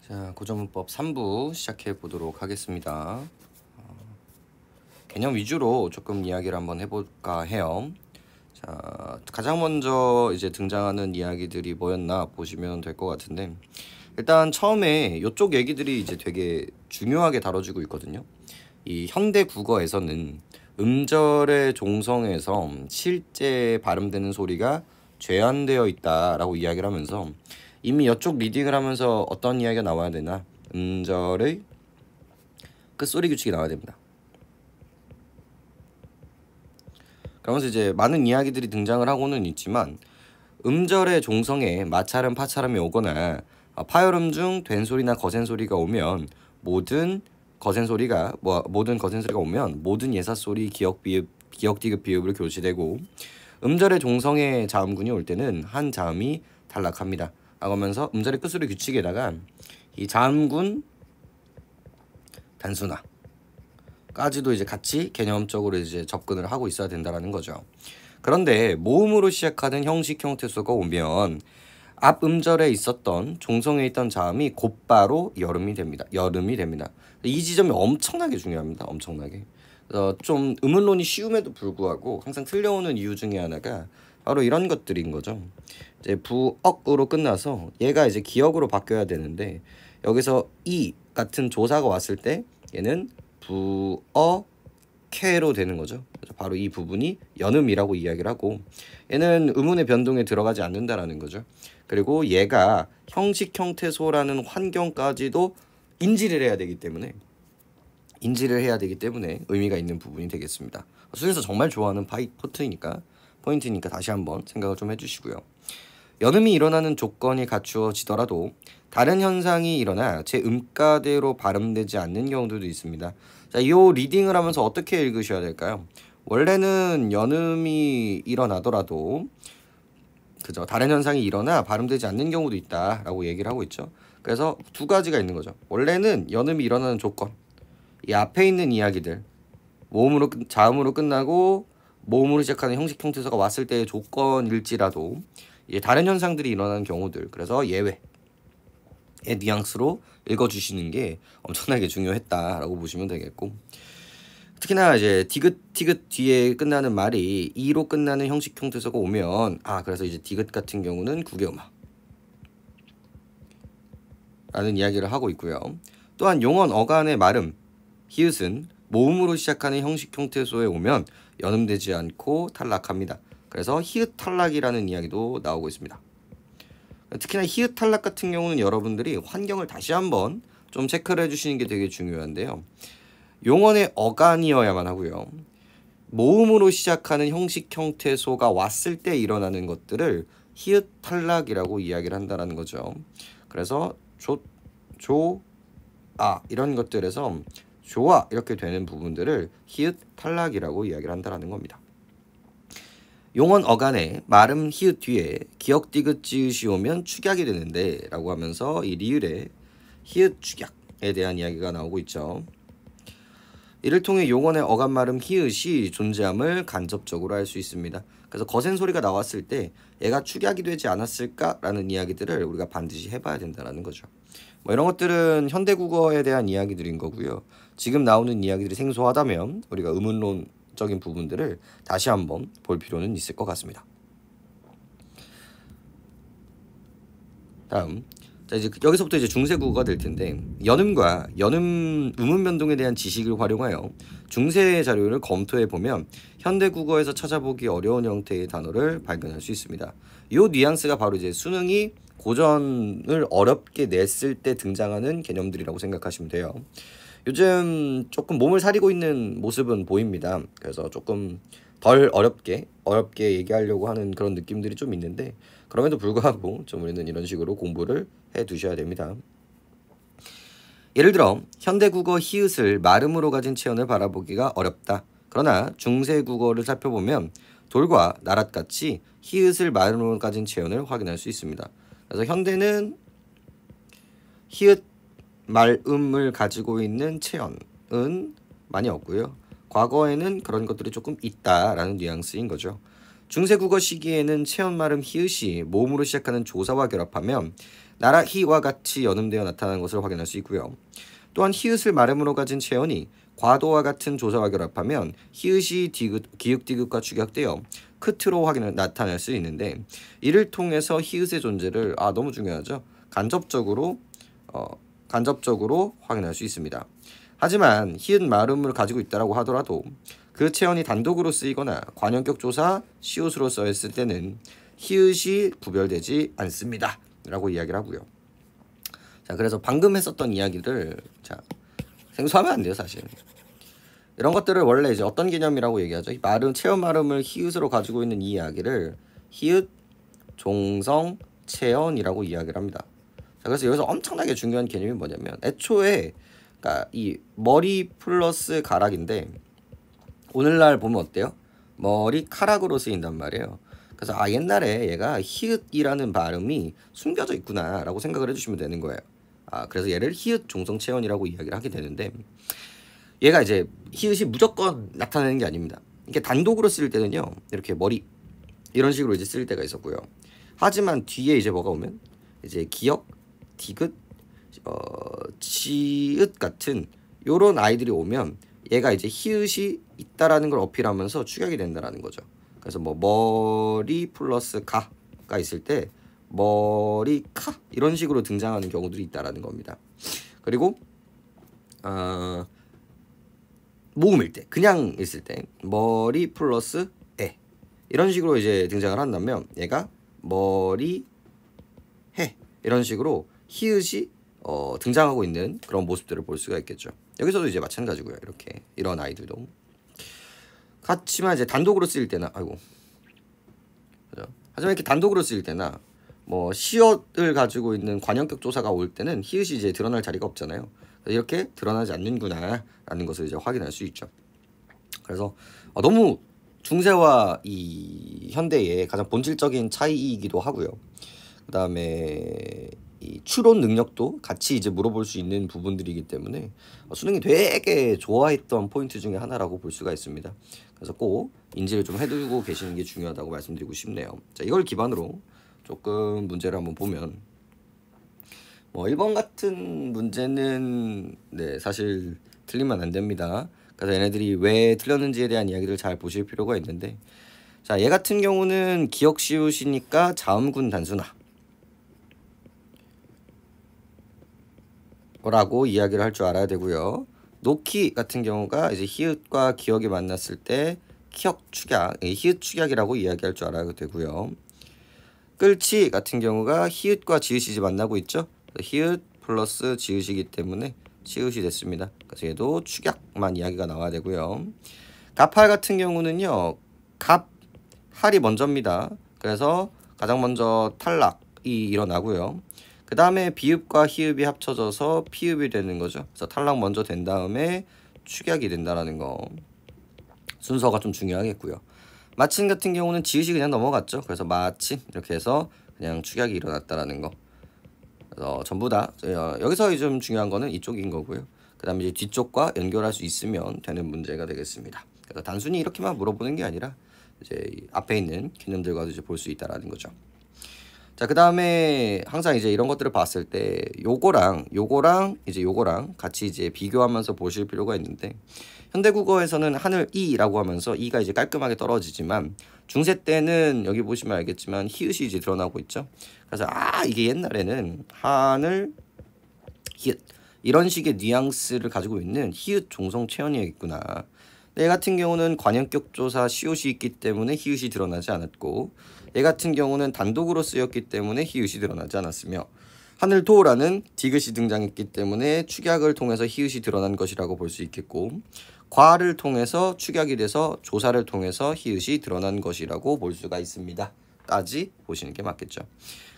자, 고전문법 3부 시작해 보도록 하겠습니다. 개념 위주로 조금 이야기를 한번 해볼까 해요. 자, 가장 먼저 이제 등장하는 이야기들이 뭐였나 보시면 될 것 같은데, 일단 처음에 이쪽 얘기들이 이제 되게 중요하게 다뤄지고 있거든요. 이 현대 국어에서는 음절의 종성에서 실제 발음되는 소리가 죄안되어 있다라고 이야기를 하면서, 이미 이쪽 리딩을 하면서 어떤 이야기가 나와야 되나, 음절의 끝소리 규칙이 나와야 됩니다. 그러면서 이제 많은 이야기들이 등장을 하고는 있지만, 음절의 종성에 마찰음 파찰음이 오거나 파열음 중 된소리나 거센소리가 오면 모든 거센소리가 오면 모든 예사소리 기역 디귿 비읍으로 교시되고, 음절의 종성에 자음군이 올 때는 한 자음이 탈락합니다. 라고 하면서 음절의 끝소리 규칙에다가 이 자음군 단순화까지도 이제 같이 개념적으로 이제 접근을 하고 있어야 된다라는 거죠. 그런데 모음으로 시작하는 형식 형태소가 오면 앞 음절에 있었던 종성에 있던 자음이 곧바로 여름이 됩니다. 이 지점이 엄청나게 중요합니다. 엄청나게. 그래서 좀 음운론이 쉬움에도 불구하고 항상 틀려오는 이유 중에 하나가 바로 이런 것들인 거죠. 이제 부억으로 끝나서 얘가 이제 기억으로 바뀌어야 되는데, 여기서 이 같은 조사가 왔을 때 얘는 부어캐로 되는 거죠. 그래서 바로 이 부분이 연음이라고 이야기를 하고, 얘는 음운의 변동에 들어가지 않는다라는 거죠. 그리고 얘가 형식 형태소라는 환경까지도 인지를 해야 되기 때문에 의미가 있는 부분이 되겠습니다. 수에서 정말 좋아하는 포인트니까 다시 한번 생각을 좀 해주시고요. 연음이 일어나는 조건이 갖추어지더라도 다른 현상이 일어나 제 음가대로 발음되지 않는 경우들도 있습니다. 자, 이 리딩을 하면서 어떻게 읽으셔야 될까요? 원래는 연음이 일어나더라도 그죠, 다른 현상이 일어나 발음되지 않는 경우도 있다라고 얘기를 하고 있죠. 그래서 두 가지가 있는 거죠. 원래는 연음이 일어나는 조건, 이 앞에 있는 이야기들, 자음으로 끝나고 모음으로 시작하는 형식 형태소가 왔을 때의 조건일지라도 다른 현상들이 일어나는 경우들, 그래서 예외의 뉘앙스로 읽어주시는 게 엄청나게 중요했다라고 보시면 되겠고, 특히나 이제 디귿 뒤에 끝나는 말이 이로 끝나는 형식 형태소가 오면, 그래서 이제 디귿 같은 경우는 국외음화 라는 이야기를 하고 있고요. 또한 용언 어간의 말음 히읗은 모음으로 시작하는 형식 형태소에 오면 연음되지 않고 탈락합니다. 그래서 히읗 탈락이라는 이야기도 나오고 있습니다. 특히나 히읗 탈락 같은 경우는 여러분들이 환경을 다시 한번 좀 체크를 해주시는 게 되게 중요한데요. 용언의 어간이어야만 하고요. 모음으로 시작하는 형식 형태소가 왔을 때 일어나는 것들을 히읗 탈락이라고 이야기를 한다는 거죠. 그래서 이런 것들에서 조아 이렇게 되는 부분들을 히읗 탈락이라고 이야기를 한다는 겁니다. 용언 어간에 말음 히읗 뒤에 기역 디귿 지읒이 오면 축약이 되는데 라고 하면서 이 리을의 히읗 축약에 대한 이야기가 나오고 있죠. 이를 통해 용언의 어간 말음 히읗이 존재함을 간접적으로 알 수 있습니다. 그래서 거센 소리가 나왔을 때 얘가 축약이 되지 않았을까라는 이야기들을 우리가 반드시 해봐야 된다는 거죠. 이런 것들은 현대국어에 대한 이야기들인 거고요. 지금 나오는 이야기들이 생소하다면 우리가 의문론적인 부분들을 다시 한번 볼 필요는 있을 것 같습니다. 다음, 자, 이제 여기서부터 이제 중세국어가 될 텐데, 연음과 음운 변동에 대한 지식을 활용하여 중세 자료를 검토해 보면 현대국어에서 찾아보기 어려운 형태의 단어를 발견할 수 있습니다. 이 뉘앙스가 바로 이제 수능이 고전을 어렵게 냈을 때 등장하는 개념들이라고 생각하시면 돼요. 요즘 조금 몸을 사리고 있는 모습은 보입니다. 그래서 조금 덜 어렵게 얘기하려고 하는 그런 느낌들이 좀 있는데, 그럼에도 불구하고 좀 우리는 이런 식으로 공부를 해 두셔야 됩니다. 예를 들어 현대국어 히읗을 말음으로 가진 체언을 바라보기가 어렵다. 그러나 중세국어를 살펴보면 돌과 나랏같이 히읗을 말음으로 가진 체언을 확인할 수 있습니다. 그래서 현대는 히읗 말음을 가지고 있는 체언은 많이 없고요. 과거에는 그런 것들이 조금 있다라는 뉘앙스인 거죠. 중세국어 시기에는 체언 말음 히읗이 모음으로 시작하는 조사와 결합하면 나라 히와 같이 연음되어 나타나는 것을 확인할 수 있고요. 또한 히읗을 말음으로 가진 체언이 과도와 같은 조사와 결합하면 히읗이 기역 디귿과 축약되어 크트로 나타날 수 있는데, 이를 통해서 히읗의 존재를 너무 중요하죠. 간접적으로 확인할 수 있습니다. 하지만 히읗 말음을 가지고 있다라고 하더라도 그 체언이 단독으로 쓰이거나 관형격 조사 시옷으로 써있을 때는 히읗이 구별되지 않습니다 라고 이야기를 하고요. 자, 그래서 방금 했었던 이야기를 생소하면 안 돼요. 사실 이런 것들을 원래 이제 어떤 개념이라고 얘기하죠? 체언 말음을 히읗으로 가지고 있는 이 이야기를 히읗 종성 체언이라고 이야기를 합니다. 자, 그래서 여기서 엄청나게 중요한 개념이 뭐냐면, 애초에 그러니까 이 머리 플러스 가락인데 오늘날 보면 어때요? 머리카락으로 쓰인단 말이에요. 그래서 옛날에 얘가 히읗이라는 발음이 숨겨져 있구나 라고 생각을 해주시면 되는 거예요. 그래서 얘를 히읗 종성 체언이라고 이야기를 하게 되는데, 얘가 이제 히읗이 무조건 나타나는 게 아닙니다. 이게 단독으로 쓸 때는요, 이렇게 머리 이런 식으로 이제 쓸 때가 있었고요. 하지만 뒤에 이제 뭐가 오면 이제 기역, 디귿, 지읒 같은 요런 아이들이 오면 얘가 이제 히읗이 있다라는 걸 어필하면서 축약이 된다라는 거죠. 그래서 머리 플러스 가가 있을 때 머리카 이런 식으로 등장하는 경우들이 있다라는 겁니다. 그리고 모음일 때, 그냥 있을 때 머리 플러스 에 이런 식으로 이제 등장을 한다면 얘가 머리 해 이런 식으로 히읗이 등장하고 있는 그런 모습들을 볼 수가 있겠죠. 여기서도 이제 마찬가지고요. 이렇게 이런 아이들도 같지만 이제 단독으로 쓰일 때나 하지만 이렇게 단독으로 쓰일 때나 시옷을 가지고 있는 관형격 조사가 올 때는 히읗이 이제 드러날 자리가 없잖아요. 이렇게 드러나지 않는구나 라는 것을 이제 확인할 수 있죠. 그래서 너무 중세와 이 현대의 가장 본질적인 차이이기도 하고요. 그 다음에 이 추론 능력도 같이 이제 물어볼 수 있는 부분들이기 때문에 수능이 되게 좋아했던 포인트 중에 하나라고 볼 수가 있습니다. 그래서 꼭 인지를 좀 해두고 계시는 게 중요하다고 말씀드리고 싶네요. 자, 이걸 기반으로 조금 문제를 한번 보면 1번 같은 문제는 사실 틀리면 안 됩니다. 그래서 얘네들이 왜 틀렸는지에 대한 이야기를 잘 보실 필요가 있는데, 자, 얘 같은 경우는 기역 시옷이니까 자음군 단순화 라고 이야기를 할 줄 알아야 되고요. 노키 같은 경우가 이제 히읗과 기역이 만났을 때 키역 축약, 히읗 축약이라고 이야기할 줄 알아야 되고요. 끌치 같은 경우가 히읗과 지읒이 만나고 있죠. 히읗 플러스 지읒이기 때문에 치읒이 됐습니다. 그래서 얘도 축약만 이야기가 나와야 되고요. 갑할 같은 경우는요, 할이 먼저입니다. 그래서 가장 먼저 탈락이 일어나고요. 그 다음에 비읍과 히읗이 합쳐져서 피읍이 되는 거죠. 그래서 탈락 먼저 된 다음에 축약이 된다라는 거, 순서가 좀 중요하겠고요. 마친 같은 경우는 지읒이 그냥 넘어갔죠. 그래서 마친 이렇게 해서 그냥 축약이 일어났다라는 거. 그래서 전부 다 여기서 좀 중요한 거는 이쪽인 거고요. 그 다음에 이제 뒤쪽과 연결할 수 있으면 되는 문제가 되겠습니다. 그래서 단순히 이렇게만 물어보는 게 아니라 이제 앞에 있는 개념들과도 이제 볼 수 있다라는 거죠. 자, 그 다음에 항상 이제 이런 것들을 봤을 때 요거랑 이제 요거랑 같이 이제 비교하면서 보실 필요가 있는데, 현대국어에서는 하늘 이라고 하면서 이가 이제 깔끔하게 떨어지지만 중세 때는 여기 보시면 알겠지만 히읗이 이제 드러나고 있죠. 그래서 이게 옛날에는 하늘 히읗 이런 식의 뉘앙스를 가지고 있는 히읗 종성 체언이었구나. 얘 같은 경우는 관형격 조사 시옷이 있기 때문에 히읗이 드러나지 않았고, 얘 같은 경우는 단독으로 쓰였기 때문에 히읗이 드러나지 않았으며, 하늘도라는 디귿이 등장했기 때문에 축약을 통해서 히읗이 드러난 것이라고 볼 수 있겠고, 과를 통해서 축약이 돼서 조사를 통해서 히읗이 드러난 것이라고 볼 수가 있습니다. 까지 보시는 게 맞겠죠.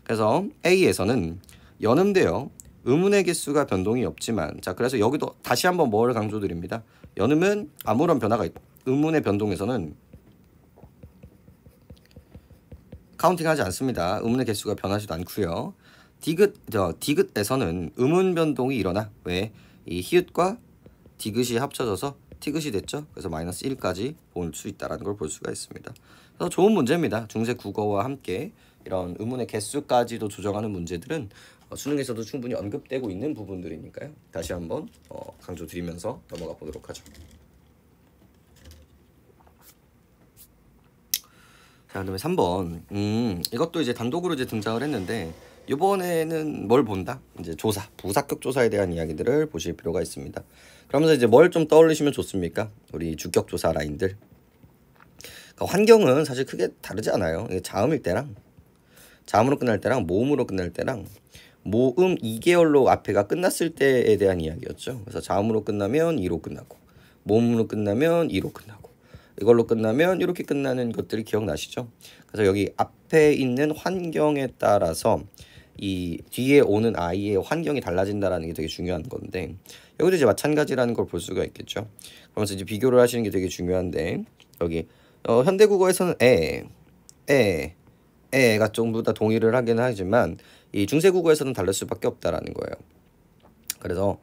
그래서 A에서는 연음되어 음운의 개수가 변동이 없지만, 자, 그래서 여기도 다시 한번 뭘 강조드립니다. 연음은 아무런 변화가 있다. 음운의 변동에서는 카운팅하지 않습니다. 음운의 개수가 변하지도 않고요. 디귿에서는 음운 변동이 일어나. 왜? 이 히읗과 디귿이 합쳐져서 티귿이 됐죠. 그래서 마이너스 1까지 볼 수 있다는 걸 볼 수가 있습니다. 그래서 좋은 문제입니다. 중세 국어와 함께 이런 의문의 개수까지도 조정하는 문제들은 수능에서도 충분히 언급되고 있는 부분들이니까요. 다시 한번 강조드리면서 넘어가 보도록 하죠. 자, 그다음에 3번. 이것도 이제 단독으로 이제 등장을 했는데 이번에는 뭘 본다? 이제 조사, 부사격 조사에 대한 이야기들을 보실 필요가 있습니다. 그러면서 이제 뭘 좀 떠올리시면 좋습니까? 우리 주격 조사 라인들. 그러니까 환경은 사실 크게 다르지 않아요. 이게 자음일 때랑 자음으로 끝날 때랑 모음으로 끝날 때랑 모음 2계열로 앞에가 끝났을 때에 대한 이야기였죠. 그래서 자음으로 끝나면 2로 끝나고 모음으로 끝나면 2로 끝나고 이걸로 끝나면 이렇게 끝나는 것들이 기억나시죠? 그래서 여기 앞에 있는 환경에 따라서 이 뒤에 오는 아이의 환경이 달라진다라는 게 되게 중요한 건데 여기도 이제 마찬가지라는 걸 볼 수가 있겠죠. 그러면서 이제 비교를 하시는 게 되게 중요한데 여기 현대국어에서는 에가 전부 다 동의를 하긴 하지만 이 중세국어에서는 다를 수밖에 없다라는 거예요. 그래서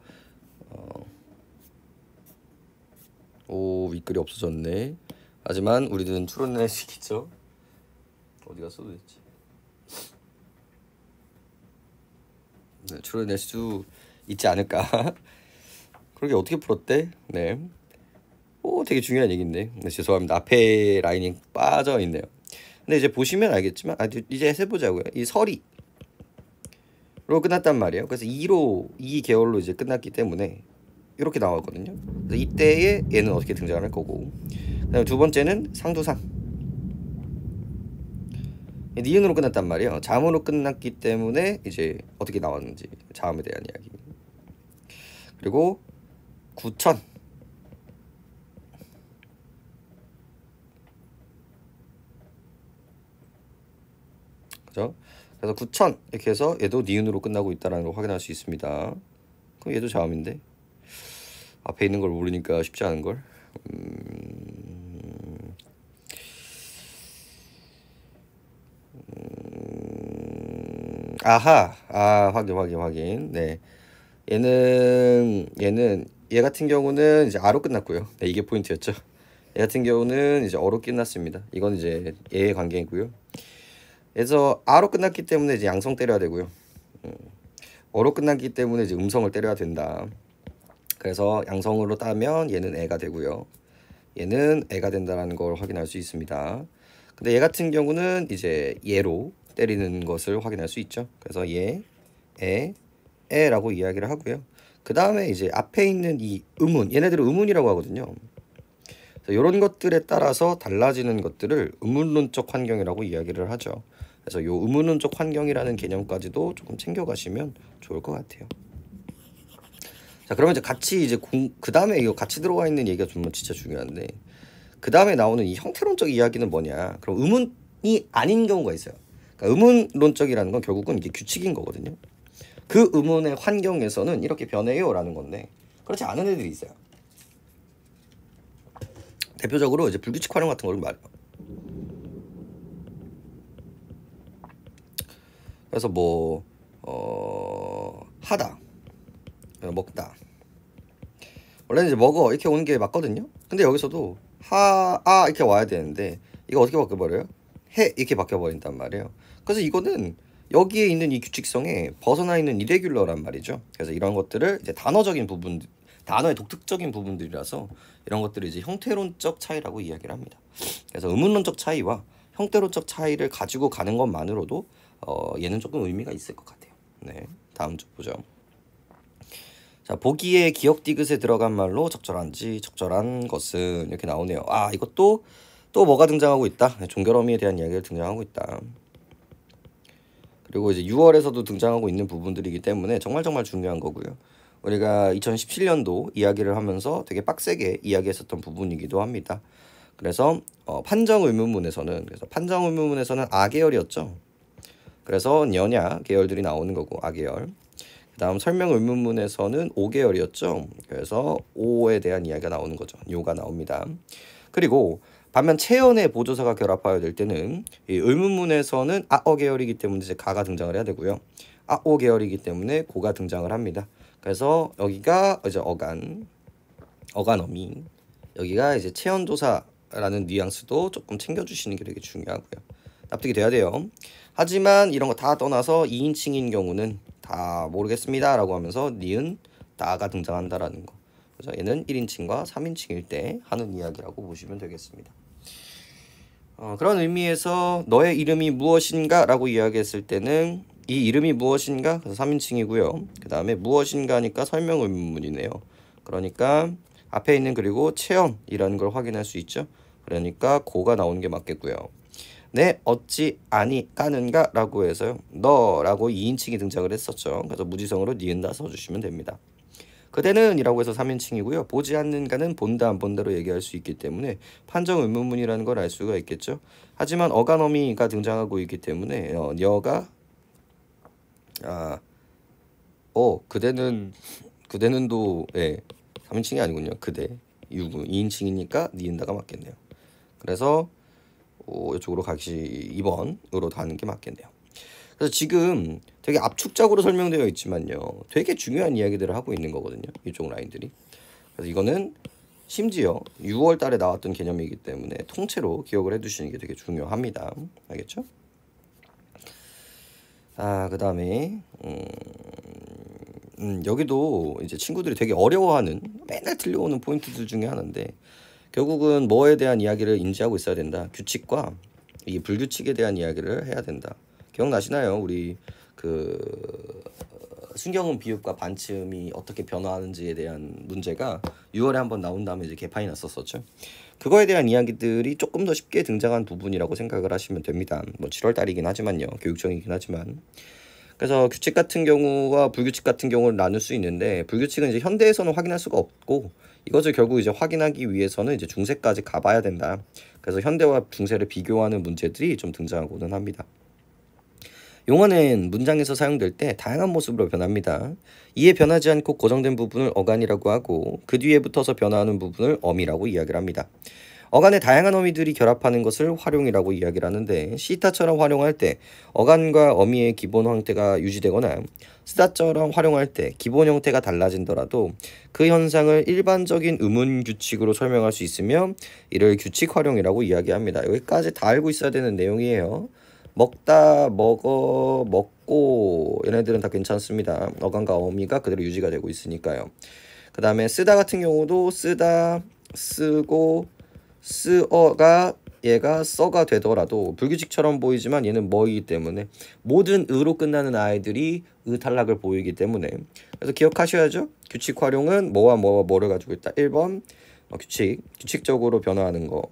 윗글이 없어졌네. 하지만 우리들은 추론내식이죠. 어디 갔어 도대체? 네, 추론낼 수 있지 않을까? 그러게 어떻게 풀었대? 네. 되게 중요한 얘기인데. 네, 죄송합니다. 앞에 라인이 빠져 있네요. 근데 이제 보시면 알겠지만 이제 해보자고요. 이 설이로 끝났단 말이에요. 그래서 2 계열로 이제 끝났기 때문에 이렇게 나왔거든요. 그래서 이때에 얘는 어떻게 등장을 할 거고, 그다음에 두 번째는 상두상 니은으로 끝났단 말이에요. 자음으로 끝났기 때문에 이제 어떻게 나왔는지 자음에 대한 이야기. 그리고 구천 그죠? 그래서 구천 이렇게 해서 얘도 니은으로 끝나고 있다는 걸 확인할 수 있습니다. 그럼 얘도 자음인데 앞에 있는 걸 모르니까 쉽지 않은 걸. 아하, 확인. 네, 얘 같은 경우는 이제 아로 끝났고요. 네, 이게 포인트였죠. 얘 같은 경우는 이제 어로 끝났습니다. 이건 이제 얘의 관계이고요. 그래서 아로 끝났기 때문에 이제 양성 때려야 되고요. 어로 끝났기 때문에 이제 음성을 때려야 된다. 그래서 양성으로 따면 얘는 애가 되고요. 얘는 애가 된다는 걸 확인할 수 있습니다. 근데 얘 같은 경우는 이제 얘로 때리는 것을 확인할 수 있죠. 그래서 애라고 이야기를 하고요. 그 다음에 이제 앞에 있는 이 음운, 얘네들은 음운이라고 하거든요. 이런 것들에 따라서 달라지는 것들을 음운론적 환경이라고 이야기를 하죠. 그래서 요 음운론적 환경이라는 개념까지도 조금 챙겨가시면 좋을 것 같아요. 자, 그러면 이제 같이 이제 그 다음에 이거 같이 들어와 있는 얘기가 좀 진짜 중요한데, 그 다음에 나오는 이 형태론적 이야기는 뭐냐? 그럼 의문이 아닌 경우가 있어요. 그러니까 의문론적이라는 건 결국은 이게 규칙인 거거든요. 그 의문의 환경에서는 이렇게 변해요라는 건데 그렇지 않은 애들이 있어요. 대표적으로 이제 불규칙 활용 같은 걸 말해요. 그래서 뭐 하다, 먹다. 원래는 이제 먹어 이렇게 오는 게 맞거든요. 근데 여기서도 이렇게 와야 되는데 이거 어떻게 바뀌어버려요? 해 이렇게 바뀌어버린단 말이에요. 그래서 이거는 여기에 있는 이 규칙성에 벗어나 있는 이레귤러란 말이죠. 그래서 이런 것들을 이제 단어적인 부분, 단어의 독특적인 부분들이라서 이런 것들을 이제 형태론적 차이라고 이야기를 합니다. 그래서 의문론적 차이와 형태론적 차이를 가지고 가는 것만으로도 얘는 조금 의미가 있을 것 같아요. 네, 다음 쪽 보죠. 자, 보기에 기역 디귿에 들어간 말로 적절한지 적절한 것은 이렇게 나오네요. 이것도 또 뭐가 등장하고 있다. 종결어미에 대한 이야기가 등장하고 있다. 그리고 이제 6월에서도 등장하고 있는 부분들이기 때문에 정말 중요한 거고요. 우리가 2017년도 이야기를 하면서 되게 빡세게 이야기했었던 부분이기도 합니다. 그래서 판정 의문문에서는 아계열이었죠. 그래서 연야 계열들이 나오는 거고 아계열. 그다음 설명 의문문에서는 5계열이었죠. 그래서 5에 대한 이야기가 나오는 거죠. 요가 나옵니다. 그리고 반면 체연의 보조사가 결합하여 될 때는 이 의문문에서는 아어 계열이기 때문에 이제 가가 등장을 해야 되고요. 아오 계열이기 때문에 고가 등장을 합니다. 그래서 여기가 이제 어간어미, 여기가 이제 체언조사라는 뉘앙스도 조금 챙겨주시는 게 되게 중요하고요. 납득이 돼야 돼요. 하지만 이런 거 다 떠나서 2인칭인 경우는 다 모르겠습니다 라고 하면서 니은 다가 등장한다라는 거. 그래서 얘는 1인칭과 3인칭일 때 하는 이야기라고 보시면 되겠습니다. 그런 의미에서 너의 이름이 무엇인가 라고 이야기했을 때는 이 이름이 무엇인가? 그래서 3인칭이고요. 그 다음에 무엇인가 하니까 설명 의문문이네요. 그러니까 앞에 있는 그리고 체험이라는 걸 확인할 수 있죠. 그러니까 고가 나오는 게 맞겠고요. 네 어찌 아니 까는가 라고 해서요. 너라고 2인칭이 등장을 했었죠. 그래서 무지성으로 니은다 써주시면 됩니다. 그대는 이라고 해서 3인칭이고요. 보지 않는가는 본다 안 본다로 얘기할 수 있기 때문에 판정 의문문이라는 걸 알 수가 있겠죠. 하지만 어간어미가 등장하고 있기 때문에 여가 그대는도 3인칭이 아니군요. 그대 유구 2인칭이니까 니은다가 맞겠네요. 그래서 이쪽으로 가시 2번으로 가는 게 맞겠네요. 그래서 지금 되게 압축적으로 설명되어 있지만요. 되게 중요한 이야기들을 하고 있는 거거든요. 이쪽 라인들이. 그래서 이거는 심지어 6월 달에 나왔던 개념이기 때문에 통째로 기억을 해두시는 게 되게 중요합니다. 알겠죠? 그 다음에 여기도 이제 친구들이 되게 어려워하는 맨날 들려오는 포인트들 중에 하나인데 결국은 뭐에 대한 이야기를 인지하고 있어야 된다. 규칙과 이 불규칙에 대한 이야기를 해야 된다. 기억나시나요? 우리 그 순경음 비읍과 반침이 어떻게 변화하는지에 대한 문제가 6월에 한번 나온 다음에 이제 개판이 났었었죠. 그거에 대한 이야기들이 조금 더 쉽게 등장한 부분이라고 생각을 하시면 됩니다. 뭐 7월 달이긴 하지만요. 교육청이긴 하지만. 그래서 규칙 같은 경우와 불규칙 같은 경우를 나눌 수 있는데 불규칙은 이제 현대에서는 확인할 수가 없고 이것을 결국 이제 확인하기 위해서는 이제 중세까지 가봐야 된다. 그래서 현대와 중세를 비교하는 문제들이 좀 등장하고는 합니다. 용어는 문장에서 사용될 때 다양한 모습으로 변합니다. 이에 변하지 않고 고정된 부분을 어간이라고 하고 그 뒤에 붙어서 변화하는 부분을 어미라고 이야기를 합니다. 어간의 다양한 어미들이 결합하는 것을 활용이라고 이야기를 하는데 시타처럼 활용할 때 어간과 어미의 기본 형태가 유지되거나 쓰다처럼 활용할 때 기본 형태가 달라진더라도 그 현상을 일반적인 의문 규칙으로 설명할 수 있으며 이를 규칙 활용이라고 이야기합니다. 여기까지 다 알고 있어야 되는 내용이에요. 먹다, 먹어, 먹고 얘네들은 다 괜찮습니다. 어간과 어미가 그대로 유지가 되고 있으니까요. 그 다음에 쓰다 같은 경우도 쓰다, 쓰고, 쓰어가 얘가 써가 되더라도 불규칙처럼 보이지만 얘는 뭐이기 때문에 모든 의로 끝나는 아이들이 의 탈락을 보이기 때문에 그래서 기억하셔야죠. 규칙 활용은 뭐와 뭐와 뭐를 가지고 있다. 1번 규칙적으로 변화하는 거.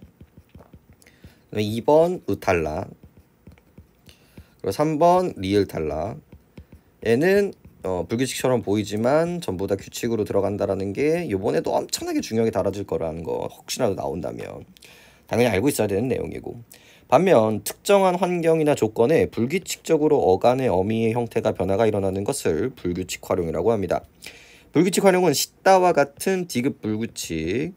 2번 의 탈락. 그리고 3번 리을 탈락. 얘는 불규칙처럼 보이지만 전부 다 규칙으로 들어간다라는 게 이번에도 엄청나게 중요하게 다뤄질 거라는 거 혹시라도 나온다면 당연히 알고 있어야 되는 내용이고 반면 특정한 환경이나 조건에 불규칙적으로 어간의 어미의 형태가 변화가 일어나는 것을 불규칙 활용이라고 합니다. 불규칙 활용은 씻다와 같은 디귿 불규칙,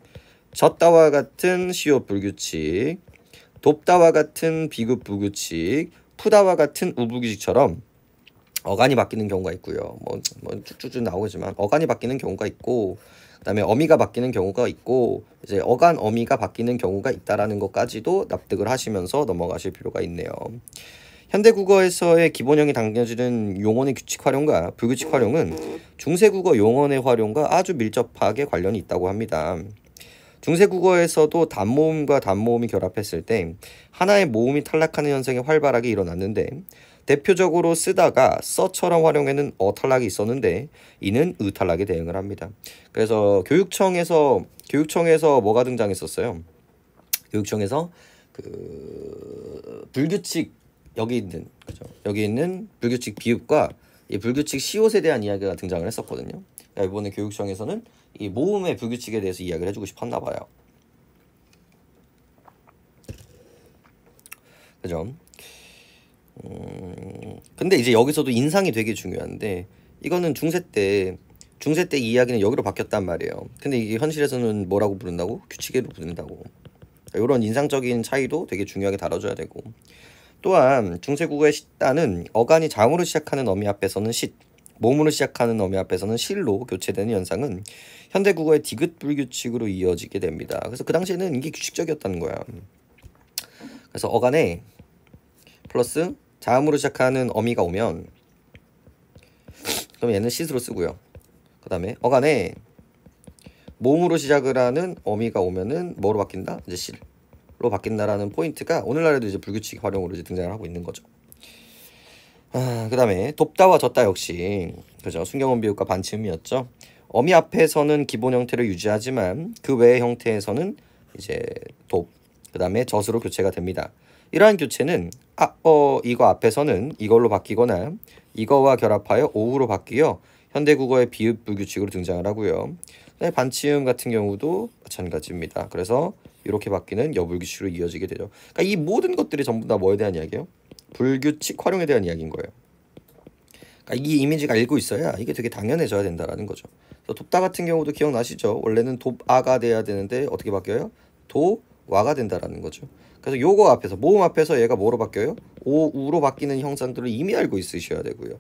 젖다와 같은 시옷 불규칙, 돕다와 같은 비급 불규칙, 푸다와 같은 우불규칙처럼 어간이 바뀌는 경우가 있고요. 뭐 쭉쭉쭉 나오지만 어간이 바뀌는 경우가 있고 그다음에 어미가 바뀌는 경우가 있고 이제 어간 어미가 바뀌는 경우가 있다라는 것까지도 납득을 하시면서 넘어가실 필요가 있네요. 현대 국어에서의 기본형이 담겨지는 용언의 규칙 활용과 불규칙 활용은 중세 국어 용언의 활용과 아주 밀접하게 관련이 있다고 합니다. 중세 국어에서도 단모음과 단모음이 결합했을 때 하나의 모음이 탈락하는 현상이 활발하게 일어났는데 대표적으로 쓰다가 써처럼 활용에는 탈락이 있었는데 이는 의 탈락에 대응을 합니다. 그래서 교육청에서 뭐가 등장했었어요? 교육청에서 그 불규칙 여기 있는 불규칙 비읍과 이 불규칙 시옷에 대한 이야기가 등장을 했었거든요. 그러니까 이번에 교육청에서는 이 모음의 불규칙에 대해서 이야기를 해주고 싶었나 봐요. 그죠? 근데 이제 여기서도 인상이 되게 중요한데 이거는 중세 때 이야기는 여기로 바뀌었단 말이에요. 근데 이게 현실에서는 뭐라고 부른다고? 규칙으로 부른다고. 이런 인상적인 차이도 되게 중요하게 다뤄줘야 되고 또한 중세 국어의 싯다는 어간이 장으로 시작하는 어미 앞에서는 싯, 모음으로 시작하는 어미 앞에서는 실로 교체되는 현상은 현대국어의 디귿 불규칙으로 이어지게 됩니다. 그래서 그 당시에는 이게 규칙적이었다는 거야. 그래서 어간에 플러스 자음으로 시작하는 어미가 오면 그럼 얘는 시스로 쓰고요. 그 다음에 어간에 모음으로 시작을 하는 어미가 오면은 뭐로 바뀐다? 이제 실로 바뀐다라는 포인트가 오늘날에도 이제 불규칙 활용으로 이제 등장을 하고 있는 거죠. 그 다음에 돕다와 졌다 역시 그죠? 순경음 비읍과 반치음이었죠. 어미 앞에서는 기본 형태를 유지하지만 그 외의 형태에서는 이제 돕, 그 다음에 젖으로 교체가 됩니다. 이러한 교체는 이거 앞에서는 이걸로 바뀌거나 이거와 결합하여 오후로 바뀌어 현대국어의 비읍 불규칙으로 등장을 하고요. 반치음 같은 경우도 마찬가지입니다. 그래서 이렇게 바뀌는 여불규칙으로 이어지게 되죠. 그러니까 이 모든 것들이 전부 다 뭐에 대한 이야기예요? 불규칙 활용에 대한 이야기인 거예요. 그러니까 이 이미지가 알고 있어야 이게 되게 당연해져야 된다라는 거죠. 그래서 돕다 같은 경우도 기억나시죠? 원래는 돕아가 돼야 되는데 어떻게 바뀌어요? 도와가 된다라는 거죠. 그래서 요거 앞에서 모음 앞에서 얘가 뭐로 바뀌어요? 오우로 바뀌는 형상들을 이미 알고 있으셔야 되고요.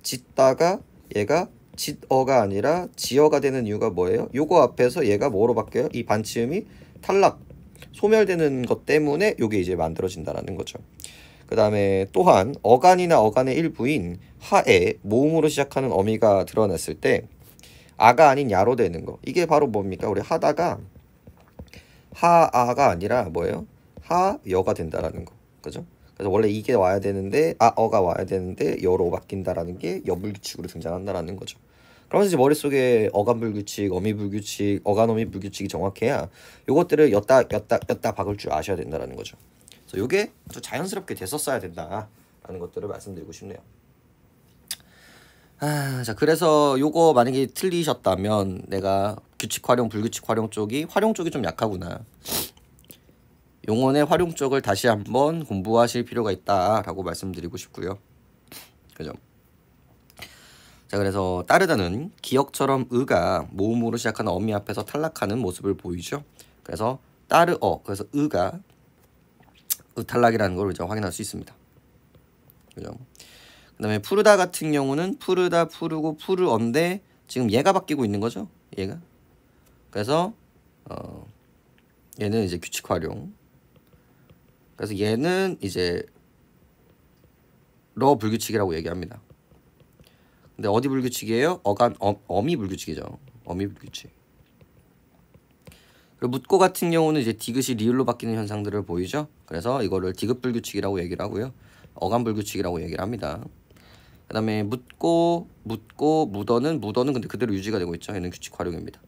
짓다가 얘가 짓어가 아니라 지어가 되는 이유가 뭐예요? 요거 앞에서 얘가 뭐로 바뀌어요? 이 반치음이 탈락, 소멸되는 것 때문에 요게 이제 만들어진다라는 거죠. 그 다음에 또한 어간이나 어간의 일부인 하에 모음으로 시작하는 어미가 드러났을 때 아가 아닌 야로 되는 거. 이게 바로 뭡니까? 우리 하다가 하아가 아니라 뭐예요? 하여가 된다라는 거. 그죠? 그래서 원래 이게 와야 되는데 어가 와야 되는데 여로 바뀐다라는 게 여불규칙으로 등장한다라는 거죠. 그러면서 이제 머릿속에 어간 불규칙, 어미 불규칙, 어간 어미 불규칙이 정확해야 요것들을 였다 박을 줄 아셔야 된다라는 거죠. 그래서 요게 아주 자연스럽게 됐었어야 된다라는 것들을 말씀드리고 싶네요. 자 그래서 요거 만약에 틀리셨다면 내가 규칙 활용, 불규칙 활용 쪽이 좀 약하구나. 용언의 활용 쪽을 다시 한번 공부하실 필요가 있다라고 말씀드리고 싶고요. 그죠? 자 그래서 따르다는 기역처럼 의가 모음으로 시작하는 어미 앞에서 탈락하는 모습을 보이죠. 그래서 따르어, 그래서 의가 탈락이라는 걸 이제 확인할 수 있습니다. 그죠? 그 다음에 푸르다 같은 경우는 푸르다, 푸르고, 푸르언데 지금 얘가 바뀌고 있는 거죠. 얘가. 그래서 얘는 이제 규칙 활용. 그래서 얘는 이제 러 불규칙이라고 얘기합니다. 근데 어디 불규칙이에요? 어간 어미 불규칙이죠. 어미 불규칙. 그리고 묻고 같은 경우는 이제 디귿이 리을로 바뀌는 현상들을 보이죠. 그래서 이거를 디귿 불규칙이라고 얘기를 하고요. 어간 불규칙이라고 얘기를 합니다. 그 다음에 묻고 묻어는 근데 그대로 유지가 되고 있죠. 얘는 규칙 활용입니다.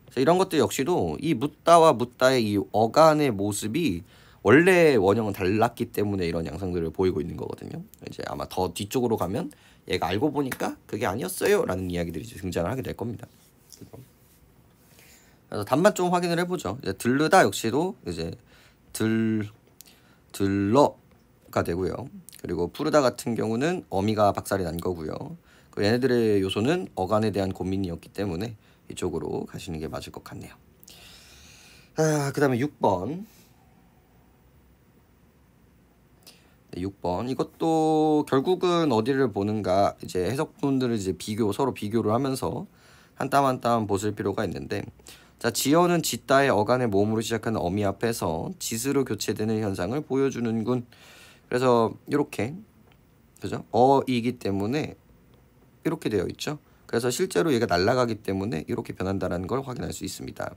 그래서 이런 것들 역시도 이 묻다와 묻다의 이 어간의 모습이 원래 원형은 달랐기 때문에 이런 양상들을 보이고 있는 거거든요. 이제 아마 더 뒤쪽으로 가면 얘가 알고 보니까 그게 아니었어요 라는 이야기들이 이제 등장을 하게 될 겁니다. 그래서 답만 좀 확인을 해보죠. 이제 들르다 역시도 이제 들러가 되고요. 그리고 푸르다 같은 경우는 어미가 박살이 난 거고요. 그 얘네들의 요소는 어간에 대한 고민이었기 때문에 이쪽으로 가시는 게 맞을 것 같네요. 그 다음에 6번. 네, 6번. 이것도 결국은 어디를 보는가 이제 해석분들을 이제 서로 비교를 하면서 한 땀 한 땀 보실 필요가 있는데, 자 지어는 짓다의 어간의 모음으로 시작하는 어미 앞에서 짓으로 교체되는 현상을 보여주는군. 그래서 이렇게 그죠? 어이기 때문에 이렇게 되어 있죠. 그래서 실제로 얘가 날아가기 때문에 이렇게 변한다는 걸 확인할 수 있습니다.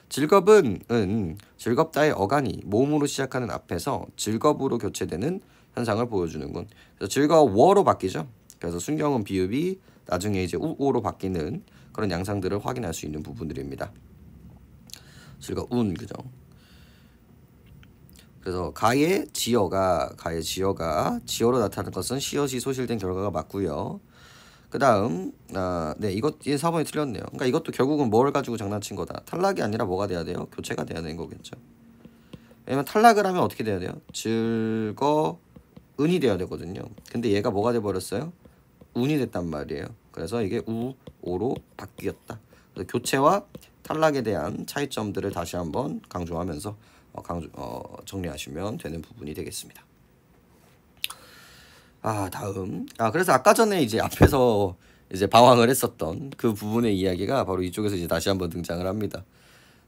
즐겁은 즐겁다의 어간이 모음으로 시작하는 앞에서 즐겁으로 교체되는 현상을 보여주는군. 그래서 즐거워로 바뀌죠. 그래서 순경음 비읍이 나중에 이제 우오로 바뀌는 그런 양상들을 확인할 수 있는 부분들입니다. 즐거운 그죠. 그래서 가의 지어가 지어로 나타나는 것은 시옷이 소실된 결과가 맞고요. 그 다음 네 이것 4번이 틀렸네요. 그러니까 이것도 결국은 뭘 가지고 장난친 거다. 탈락이 아니라 뭐가 돼야 돼요? 교체가 돼야 되는 거겠죠. 왜냐면 탈락을 하면 어떻게 돼야 돼요? 즐거은이 돼야 되거든요. 근데 얘가 뭐가 돼버렸어요? 운이 됐단 말이에요. 그래서 이게 우오로 바뀌었다. 그래서 교체와 탈락에 대한 차이점들을 다시 한번 강조하면서 정리하시면 되는 부분이 되겠습니다. 다음. 그래서 아까 전에 이제 앞에서 이제 방황을 했었던 그 부분의 이야기가 바로 이쪽에서 이제 다시 한번 등장을 합니다.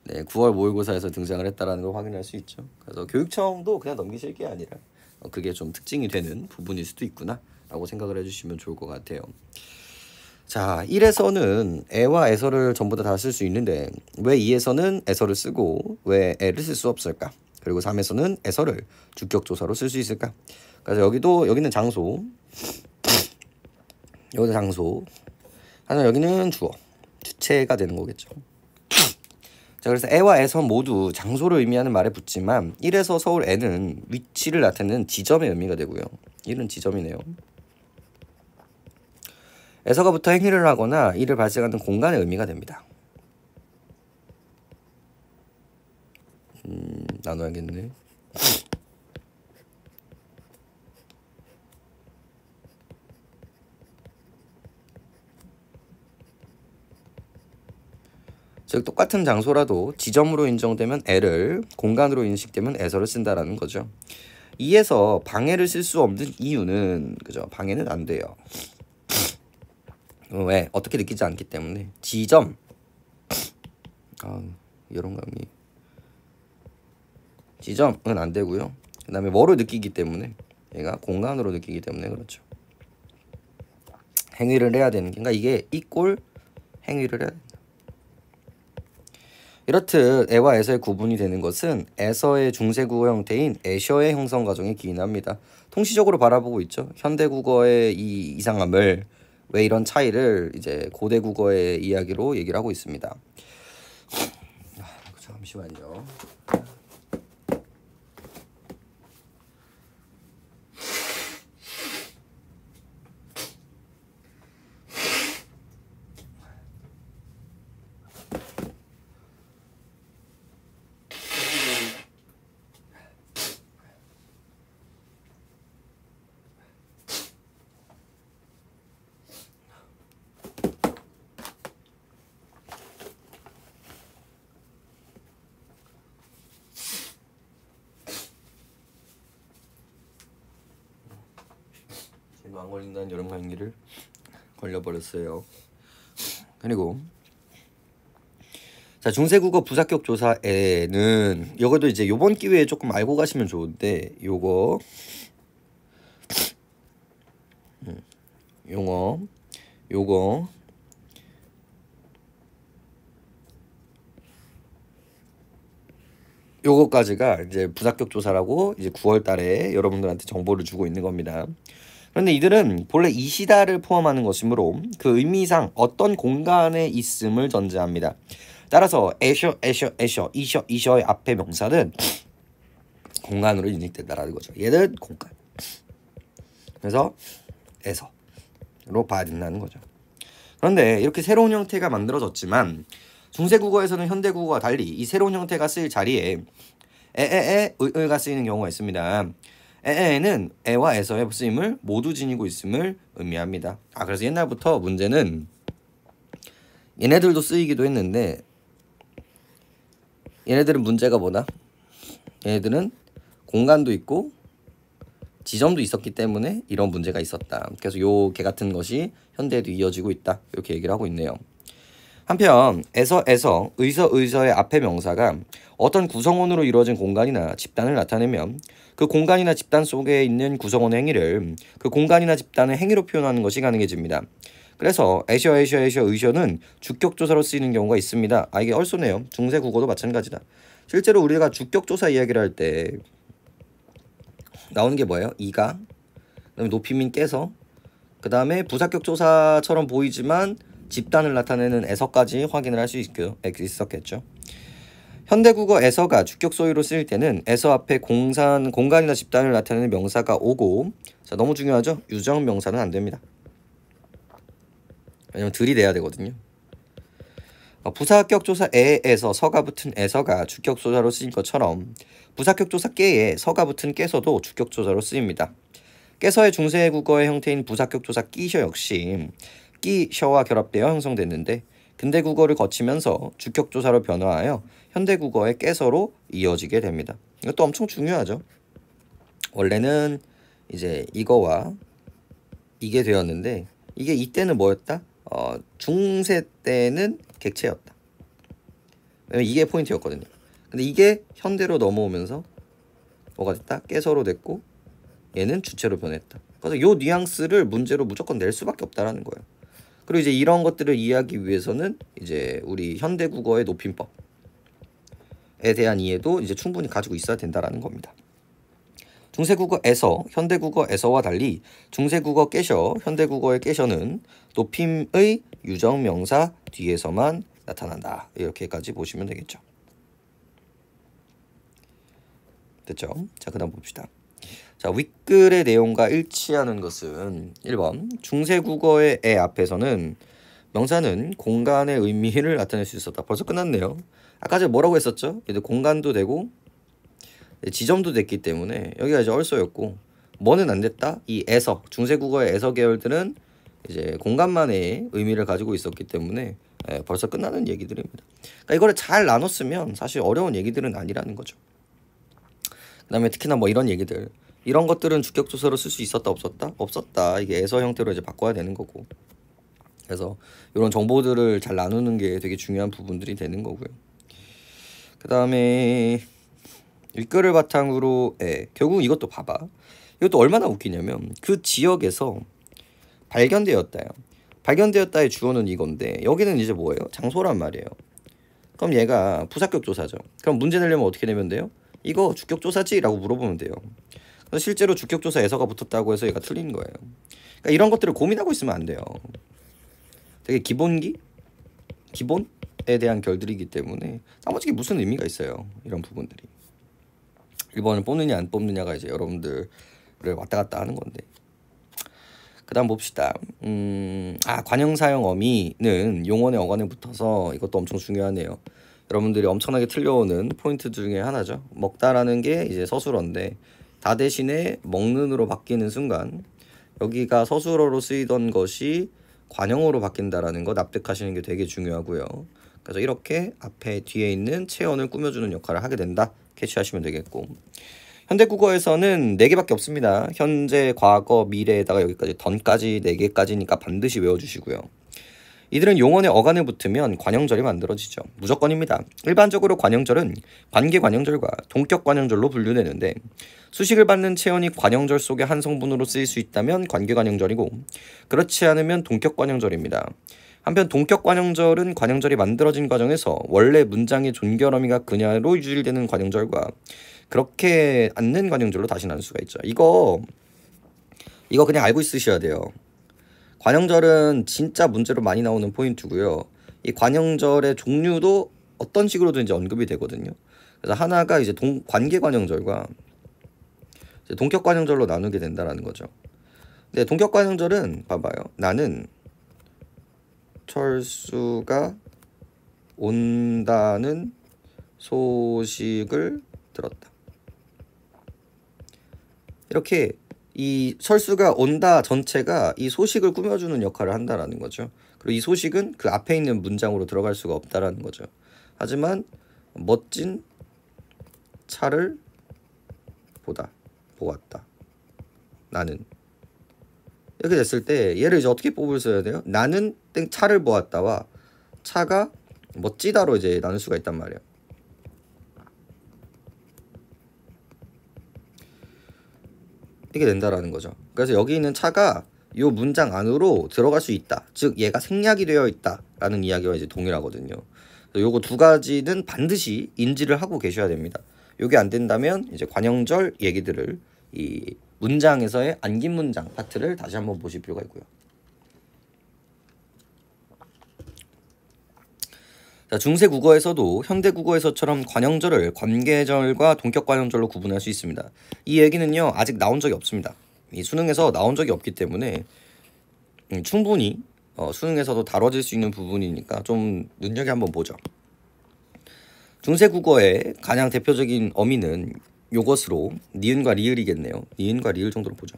네, 9월 모의고사에서 등장을 했다라는 걸 확인할 수 있죠. 그래서 교육청도 그냥 넘기실 게 아니라 그게 좀 특징이 되는 부분일 수도 있구나라고 생각을 해주시면 좋을 것 같아요. 자, 1에서는 애와 애서를 전부 다 쓸 수 있는데 왜 2에서는 애서를 쓰고 왜 애를 쓸 수 없을까? 그리고 3에서는 애서를 주격조사로 쓸 수 있을까? 그래서 여기는 장소, 여기도 장소, 하지만 여기는 주어, 주체가 되는 거겠죠. 자, 그래서 애와 애서 모두 장소를 의미하는 말에 붙지만 1에서 서울 애는 위치를 나타내는 지점의 의미가 되고요. 1은 지점이네요. 애서가 붙어 행위를 하거나 이를 발생하는 공간의 의미가 됩니다. 나눠야겠네. 즉 똑같은 장소라도 지점으로 인정되면 애를, 공간으로 인식되면 애서를 쓴다라는 거죠. 2에서 방해를 쓸 수 없는 이유는 그죠? 방해는 안 돼요. 왜? 어떻게 느끼지 않기 때문에. 지점. 이런 감이. 지점은 안 되고요. 그 다음에 뭐로 느끼기 때문에. 얘가 공간으로 느끼기 때문에 그렇죠. 행위를 해야 되는 게. 그러니까 이게 이꼴 행위를 해야 된다. 이렇듯 애와 애서의 구분이 되는 것은 애서의 중세국어 형태인 애셔의 형성 과정에 기인합니다. 통시적으로 바라보고 있죠. 현대국어의 이 이상함을 왜 이런 차이를 이제 고대국어의 이야기로 얘기를 하고 있습니다. 잠시만요. 안 걸린다는 여름 감기를 걸려버렸어요. 그리고 자, 중세국어 부사격 조사에는 이것도 이제 요번 기회에 조금 알고 가시면 좋은데 요거 용어 요거 요거까지가 이제 부사격 조사라고 이제 9월 달에 여러분들한테 정보를 주고 있는 겁니다. 그런데 이들은 본래 이시다를 포함하는 것이므로 그 의미상 어떤 공간에 있음을 전제합니다. 따라서 애셔, 이셔의 앞에 명사는 공간으로 인식된다라는 거죠. 얘는 공간. 그래서 에서로 봐야 된다는 거죠. 그런데 이렇게 새로운 형태가 만들어졌지만 중세국어에서는 현대국어와 달리 이 새로운 형태가 쓰일 자리에 의가 쓰이는 경우가 있습니다. 에는 애와 애서의 쓰임을 모두 지니고 있음을 의미합니다. 그래서 옛날부터 문제는 얘네들도 쓰이기도 했는데 얘네들은 문제가 뭐다? 얘네들은 공간도 있고 지점도 있었기 때문에 이런 문제가 있었다. 그래서 요 개 같은 것이 현대에도 이어지고 있다. 이렇게 얘기를 하고 있네요. 한편 의서의 앞에 명사가 어떤 구성원으로 이루어진 공간이나 집단을 나타내면 그 공간이나 집단 속에 있는 구성원의 행위를 그 공간이나 집단의 행위로 표현하는 것이 가능해집니다. 그래서 의셔는 주격조사로 쓰이는 경우가 있습니다. 이게 얼쏘네요. 중세 국어도 마찬가지다. 실제로 우리가 주격조사 이야기를 할 때 나오는 게 뭐예요? 이가, 그다음에 높임인 깨서, 그 다음에 부사격조사처럼 보이지만 집단을 나타내는 에서까지 확인을 할 수 있었겠죠. 현대국어 에서가 주격 소유로 쓰일 때는 에서 앞에 공간이나 집단을 나타내는 명사가 오고, 자, 너무 중요하죠? 유정 명사는 안 됩니다. 왜냐면 들이대야 되거든요. 부사격조사 에에서 서가 붙은 에서가 주격조사로 쓰인 것처럼 부사격조사 깨에 서가 붙은 깨서도 주격조사로 쓰입니다. 깨서의 중세국어의 형태인 부사격조사 끼셔 역시 끼셔와 결합되어 형성됐는데 근대국어를 거치면서 주격조사로 변화하여 현대국어의 깨서로 이어지게 됩니다. 이것도 엄청 중요하죠. 원래는 이제 이거와 이게 되었는데 이게 이때는 뭐였다? 중세 때는 객체였다. 왜냐면 이게 포인트였거든요. 근데 이게 현대로 넘어오면서 뭐가 됐다? 깨서로 됐고 얘는 주체로 변했다. 그래서 요 뉘앙스를 문제로 무조건 낼 수밖에 없다라는 거예요. 그리고 이제 이런 것들을 이해하기 위해서는 이제 우리 현대 국어의 높임법에 대한 이해도 이제 충분히 가지고 있어야 된다라는 겁니다. 중세국어에서 현대국어에서와 달리 중세국어 깨셔, 현대국어의 깨셔는 높임의 유정명사 뒤에서만 나타난다. 이렇게까지 보시면 되겠죠. 됐죠? 자, 그 다음 봅시다. 자, 윗글의 내용과 일치하는 것은 1번 중세국어의 애 앞에서는 명사는 공간의 의미를 나타낼 수 있었다. 벌써 끝났네요. 아까 제가 뭐라고 했었죠? 공간도 되고 지점도 됐기 때문에 여기가 이제 얼소였고 뭐는 안 됐다? 이 에서 중세국어의 에서 계열들은 이제 공간만의 의미를 가지고 있었기 때문에 벌써 끝나는 얘기들입니다. 그러니까 이거를 잘 나눴으면 사실 어려운 얘기들은 아니라는 거죠. 그다음에 특히나 뭐 이런 얘기들 이런 것들은 주격조사로 쓸 수 있었다 없었다? 없었다. 이게 에서 형태로 이제 바꿔야 되는 거고. 그래서 이런 정보들을 잘 나누는 게 되게 중요한 부분들이 되는 거고요. 그다음에 윗글을 바탕으로 결국 이것도 봐봐. 이것도 얼마나 웃기냐면 그 지역에서 발견되었다요. 발견되었다의 주어는 이건데 여기는 이제 뭐예요? 장소란 말이에요. 그럼 얘가 부사격 조사죠. 그럼 문제 내려면 어떻게 내면 돼요? 이거 주격 조사지? 라고 물어보면 돼요. 그래서 실제로 주격 조사에서가 붙었다고 해서 얘가 틀린 거예요. 그러니까 이런 것들을 고민하고 있으면 안 돼요. 되게 기본에 대한 결들이기 때문에 나머지 무슨 의미가 있어요. 이런 부분들이. 1번을 뽑느냐 안 뽑느냐가 이제 여러분들을 왔다 갔다 하는 건데. 그 다음 봅시다. 관형사형 어미는 용언의 어간에 붙어서 이것도 엄청 중요하네요. 여러분들이 엄청나게 틀려오는 포인트 중에 하나죠. 먹다라는 게 이제 서술어인데 다 대신에 먹는으로 바뀌는 순간 여기가 서술어로 쓰이던 것이 관형어로 바뀐다라는 거 납득하시는 게 되게 중요하고요. 그래서 이렇게 앞에 뒤에 있는 체언을 꾸며주는 역할을 하게 된다. 캐치하시면 되겠고 현대국어에서는 4개밖에 없습니다. 현재, 과거, 미래에다가 여기까지 던까지 4개까지니까 반드시 외워주시고요. 이들은 용언의 어간에 붙으면 관형절이 만들어지죠. 무조건입니다. 일반적으로 관형절은 관계관형절과 동격관형절로 분류되는데 수식을 받는 체언이 관형절 속의 한 성분으로 쓰일 수 있다면 관계관형절이고 그렇지 않으면 동격관형절입니다. 한편 동격관형절은 관형절이 만들어진 과정에서 원래 문장의 존결어미가 그냐로 유질되는 관형절과 그렇게 않는 관형절로 다시 나눌 수가 있죠. 이거 그냥 알고 있으셔야 돼요. 관형절은 진짜 문제로 많이 나오는 포인트고요. 이 관형절의 종류도 어떤 식으로든지 언급이 되거든요. 그래서 하나가 이제 관계관형절과 이제 동격관형절로 나누게 된다라는 거죠. 근데 동격관형절은 봐봐요. 나는 철수가 온다는 소식을 들었다. 이렇게 이 철수가 온다 전체가 이 소식을 꾸며주는 역할을 한다라는 거죠. 그리고 이 소식은 그 앞에 있는 문장으로 들어갈 수가 없다라는 거죠. 하지만 멋진 차를 보았다. 나는 이렇게 됐을 때 얘를 이제 어떻게 뽑을 써야 돼요? 나는 땡 차를 보았다와 차가 멋지다로 이제 나눌 수가 있단 말이에요. 이게 된다라는 거죠. 그래서 여기 있는 차가 이 문장 안으로 들어갈 수 있다. 즉 얘가 생략이 되어 있다라는 이야기와 이제 동일하거든요. 요거 두 가지는 반드시 인지를 하고 계셔야 됩니다. 요게 안 된다면 이제 관형절 얘기들을 이 문장에서의 안긴 문장 파트를 다시 한번 보실 필요가 있고요. 자, 중세 국어에서도 현대 국어에서처럼 관형절을 관계절과 동격관형절로 구분할 수 있습니다. 이 얘기는요 아직 나온 적이 없습니다. 이 수능에서 나온 적이 없기 때문에 충분히 수능에서도 다뤄질 수 있는 부분이니까 좀 눈여겨 한번 보죠. 중세 국어의 가장 대표적인 어미는 요것으로 니은과 리을이겠네요. 니은과 리을 정도로 보죠.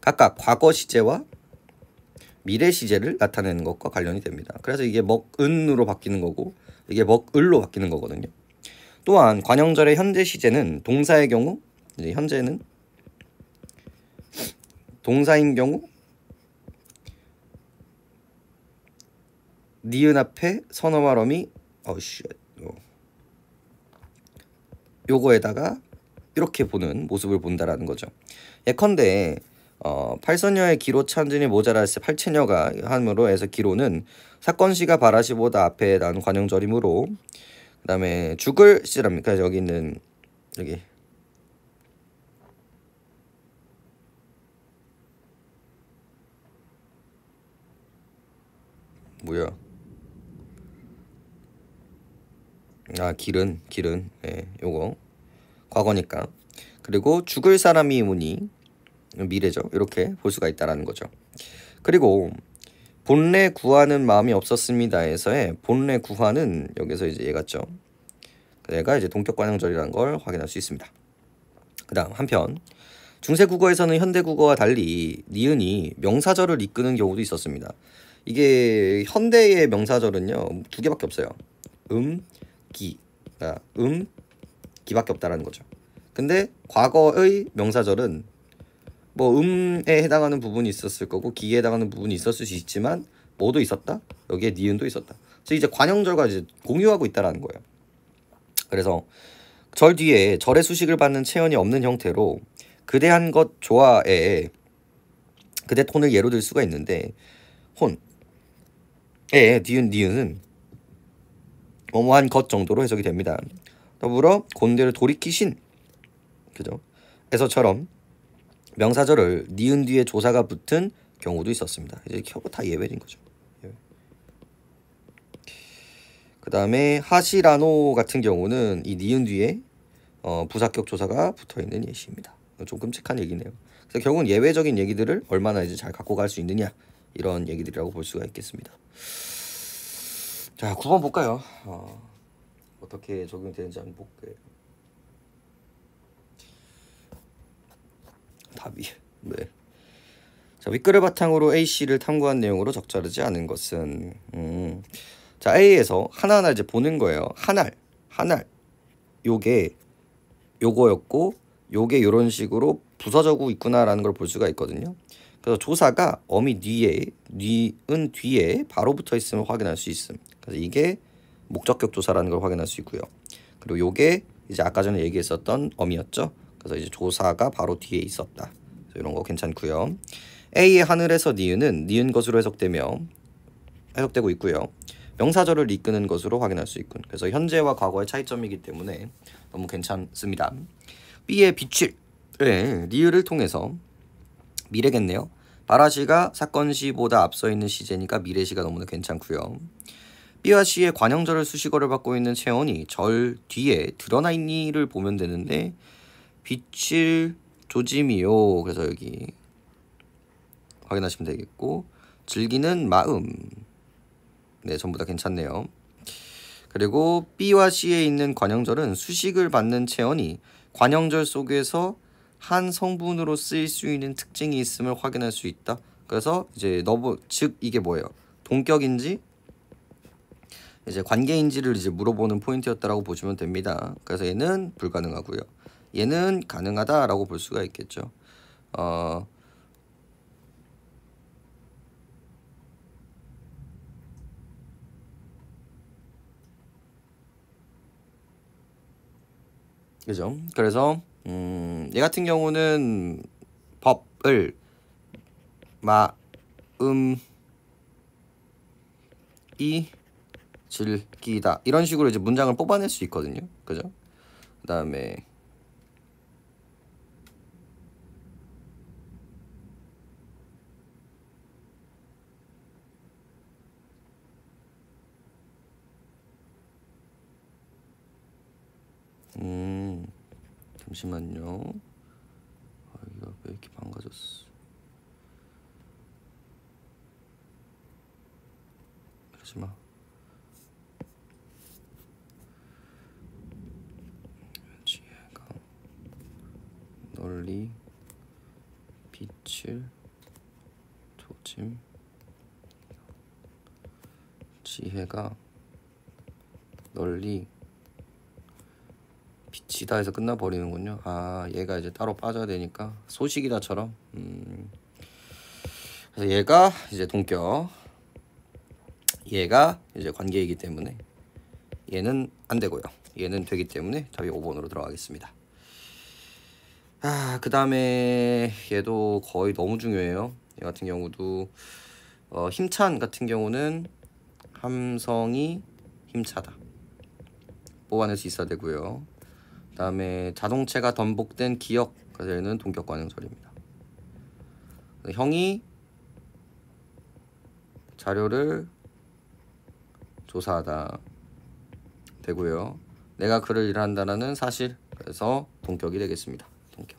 각각 과거 시제와 미래 시제를 나타내는 것과 관련이 됩니다. 그래서 이게 먹은으로 바뀌는 거고 이게 먹을로 바뀌는 거거든요. 또한 관형절의 현재 시제는 동사의 경우 이제 현재는 동사인 경우 니은 앞에 선어 발음이 어씨 요거에다가 이렇게 보는 모습을 본다라는 거죠. 예컨대 팔선녀의 기로 찬진이 모자랄세 팔체녀가 함으로 해서 기로는 사건시가 바라시보다 앞에 난 관용절이므로 그다음에 죽을 시랍니까? 여기 있는 여기 뭐야? 아 길은 예, 요거 과거니까. 그리고 죽을 사람이 무니 미래죠. 이렇게 볼 수가 있다라는 거죠. 그리고 본래 구하는 마음이 없었습니다에서의 본래 구하는 여기서 이제 얘 같죠. 얘가 이제 동격관용절이라는 걸 확인할 수 있습니다. 그다음 한편 중세 국어에서는 현대 국어와 달리 니은이 명사절을 이끄는 경우도 있었습니다. 이게 현대의 명사절은요 두 개밖에 없어요. 기, 기밖에 없다라는 거죠. 근데 과거의 명사절은 뭐 음에 해당하는 부분이 있었을 거고 기에 해당하는 부분이 있었을 수 있지만 뭐도 있었다? 여기에 니은도 있었다. 그래서 이제 관형절과 이제 공유하고 있다라는 거예요. 그래서 절 뒤에 절의 수식을 받는 체언이 없는 형태로 그대한 것 조화에 그대 톤을 예로 들 수가 있는데 혼에 니은은 뭐뭐한 것 정도로 해석이 됩니다. 더불어 곤대를 돌이키신 그죠? 에서처럼 명사절을 니은 뒤에 조사가 붙은 경우도 있었습니다. 이제 결국 다 예외인 거죠. 그 다음에 하시라노 같은 경우는 이 니은 뒤에 부사격 조사가 붙어 있는 예시입니다. 좀 끔찍한 얘기네요. 그래서 결국은 예외적인 얘기들을 얼마나 이제 잘 갖고 갈 수 있느냐 이런 얘기들이라고 볼 수가 있겠습니다. 자, 9번 볼까요? 어떻게 적용이 되는지 한번 볼게요. 답이 네. 자, 윗글을 바탕으로 A씨를 탐구한 내용으로 적절하지 않은 것은 자 A에서 하나하나 이제 보는 거예요. 한알 요게 요거였고 요게 요런 식으로 부서져고 있구나라는 걸 볼 수가 있거든요. 그래서 조사가 어미 뒤에 니은 뒤에 바로 붙어 있음을 확인할 수 있음. 그래서 이게 목적격 조사라는 걸 확인할 수 있고요. 그리고 요게 이제 아까 전에 얘기했었던 어미였죠. 그래서 이제 조사가 바로 뒤에 있었다. 이런 거 괜찮고요. A의 하늘에서 니은은 니은 것으로 해석되고 있고요. 명사절을 이끄는 것으로 확인할 수 있군. 그래서 현재와 과거의 차이점이기 때문에 너무 괜찮습니다. B의 비칠 리을을 통해서 미래겠네요. 바라시가 사건시보다 앞서 있는 시제니까 미래시가 너무나 괜찮고요. B와 C의 관형절을 수식어를 받고 있는 체온이 절 뒤에 드러나 있니를 보면 되는데 빛을 조짐이요. 그래서 여기 확인하시면 되겠고 즐기는 마음 네 전부 다 괜찮네요. 그리고 B와 C에 있는 관형절은 수식을 받는 체온이 관형절 속에서 한 성분으로 쓰일 수 있는 특징이 있음을 확인할 수 있다. 그래서 이제 즉 이게 뭐예요? 동격인지 이제 관계인지를 이제 물어보는 포인트였다라고 보시면 됩니다. 그래서 얘는 불가능하고요. 얘는 가능하다라고 볼 수가 있겠죠. 그죠? 그래서 얘 같은 경우는 법을 마음이 즐기다 이런 식으로 이제 문장을 뽑아낼 수 있거든요. 그죠? 그다음에 잠시만요. 이거 왜 이렇게 망가졌어? 그러지 마. 지혜가 널리 빛을 조짐. 지혜가 널리 빛이다 해서 끝나버리는군요. 아 얘가 이제 따로 빠져야 되니까 소식이다처럼 그래서 얘가 이제 동격 얘가 이제 관계이기 때문에 얘는 안 되고요. 얘는 되기 때문에 답이 5번으로 들어가겠습니다. 그 다음에 얘도 거의 너무 중요해요. 얘 같은 경우도 힘찬 같은 경우는 함성이 힘차다. 뽑아낼 수 있어야 되고요. 그 다음에 자동체가 덤복된 기억, 그래서 얘는 동격 관용설입니다. 형이 자료를 조사하다 되고요. 내가 그를 일한다라는 사실, 그래서 동격이 되겠습니다. 동격.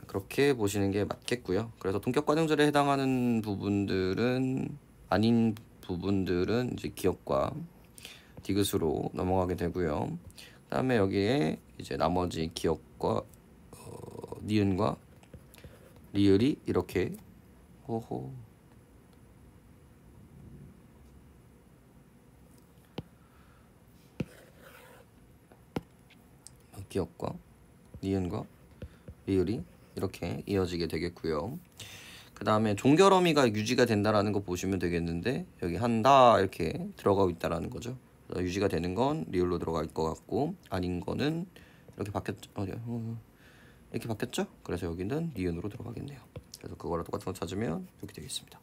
그렇게 보시는 게 맞겠고요. 그래서 동격 관용절에 해당하는 부분들은 아닌 부분들은 이제 기억과 디귿으로 넘어가게 되고요. 그다음에 여기에 이제 나머지 기억과 니은과 리을이 이렇게 호호 기억과 니은과 리을이 이렇게 이어지게 되겠고요. 그 다음에 종결어미가 유지가 된다라는 거 보시면 되겠는데 여기 한다 이렇게 들어가고 있다라는 거죠. 유지가 되는 건 리을로 들어갈 것 같고 아닌 거는 이렇게 바뀌었죠. 이렇게 바뀌었죠? 그래서 여기는 니은으로 들어가겠네요. 그래서 그거랑 똑같은 거 찾으면 이렇게 되겠습니다.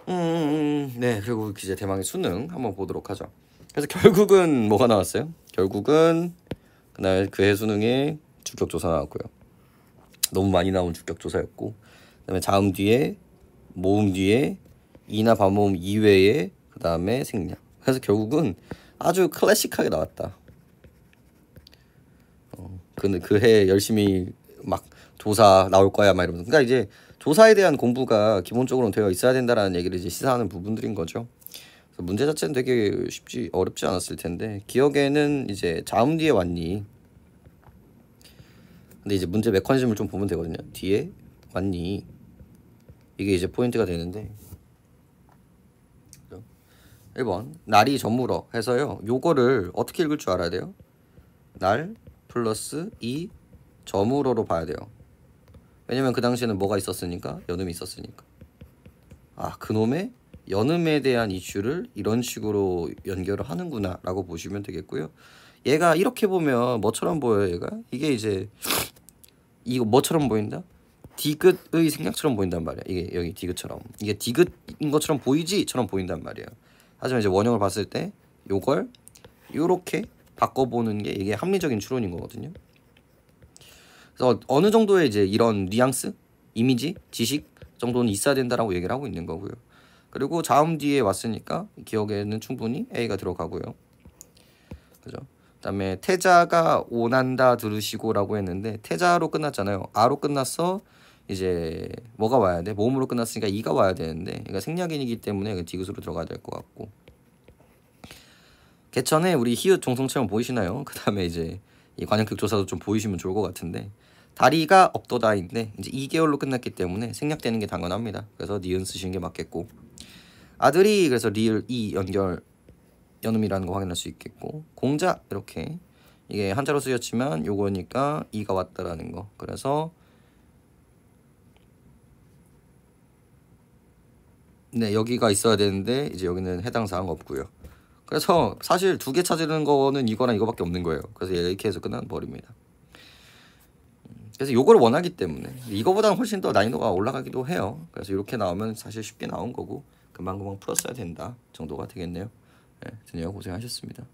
네, 그리고 이제 대망의 수능 한번 보도록 하죠. 그래서 결국은 뭐가 나왔어요? 결국은 그날 그 해수능에 주격조사 나왔고요. 너무 많이 나온 주격조사였고, 그다음에 자음 뒤에 모음 뒤에 이나 반모음 이외에 그 다음에 생략. 그래서 결국은 아주 클래식하게 나왔다. 그 해 열심히 막 조사 나올 거야 막 이러면서. 그러니까 이제 조사에 대한 공부가 기본적으로 되어 있어야 된다라는 얘기를 이제 시사하는 부분들인 거죠. 그래서 문제 자체는 되게 어렵지 않았을 텐데 기억에는 이제 자음 뒤에 왔니. 근데 이제 문제 메커니즘을 좀 보면 되거든요. 뒤에 왔니. 이게 이제 포인트가 되는데 1번 날이 저물어 해서요. 요거를 어떻게 읽을 줄 알아야 돼요? 날 플러스 이 저물어로 봐야 돼요. 왜냐면 그 당시에는 뭐가 있었으니까? 연음이 있었으니까. 그놈의 연음에 대한 이슈를 이런 식으로 연결을 하는구나 라고 보시면 되겠고요. 얘가 이렇게 보면 뭐처럼 보여요? 얘가 이게 이제 이거 뭐처럼 보인다? 디귿의 생략처럼 보인단 말이야. 이게 여기 디귿처럼 이게 디귿인 것처럼 보이지처럼 보인단 말이에요. 하지만 이제 원형을 봤을 때 요걸 요렇게 바꿔보는 게 이게 합리적인 추론인 거거든요. 그래서 어느 정도의 이제 이런 뉘앙스, 이미지, 지식 정도는 있어야 된다라고 얘기를 하고 있는 거고요. 그리고 자음 뒤에 왔으니까 기억에는 충분히 A가 들어가고요. 그죠? 그다음에 태자가 오난다 들으시고라고 했는데 태자로 끝났잖아요. 아로 끝났어. 이제 뭐가 와야 돼? 모음으로 끝났으니까 이가 와야 되는데 그러니까 생략인이기 때문에 디귿으로 들어가야 될 것 같고. 개천에 우리 히읗 종성체험 보이시나요? 그 다음에 이제 이 관형격 조사도 좀 보이시면 좋을 것 같은데 다리가 업도다인데 이제 2개월로 끝났기 때문에 생략되는 게 당연합니다. 그래서 니은 쓰시는 게 맞겠고 아들이 그래서 리을 이 연결 연음이라는 거 확인할 수 있겠고 공자 이렇게 이게 한자로 쓰였지만 요거니까 이가 왔다라는 거. 그래서 네 여기가 있어야 되는데 이제 여기는 해당 사항 없고요. 그래서 사실 두 개 찾으는 거는 이거랑 이거밖에 없는 거예요. 그래서 이렇게 해서 끝난 버립니다. 그래서 요걸 원하기 때문에 이거보다는 훨씬 더 난이도가 올라가기도 해요. 그래서 이렇게 나오면 사실 쉽게 나온 거고 금방금방 풀었어야 된다 정도가 되겠네요. 네, 드디어 고생하셨습니다.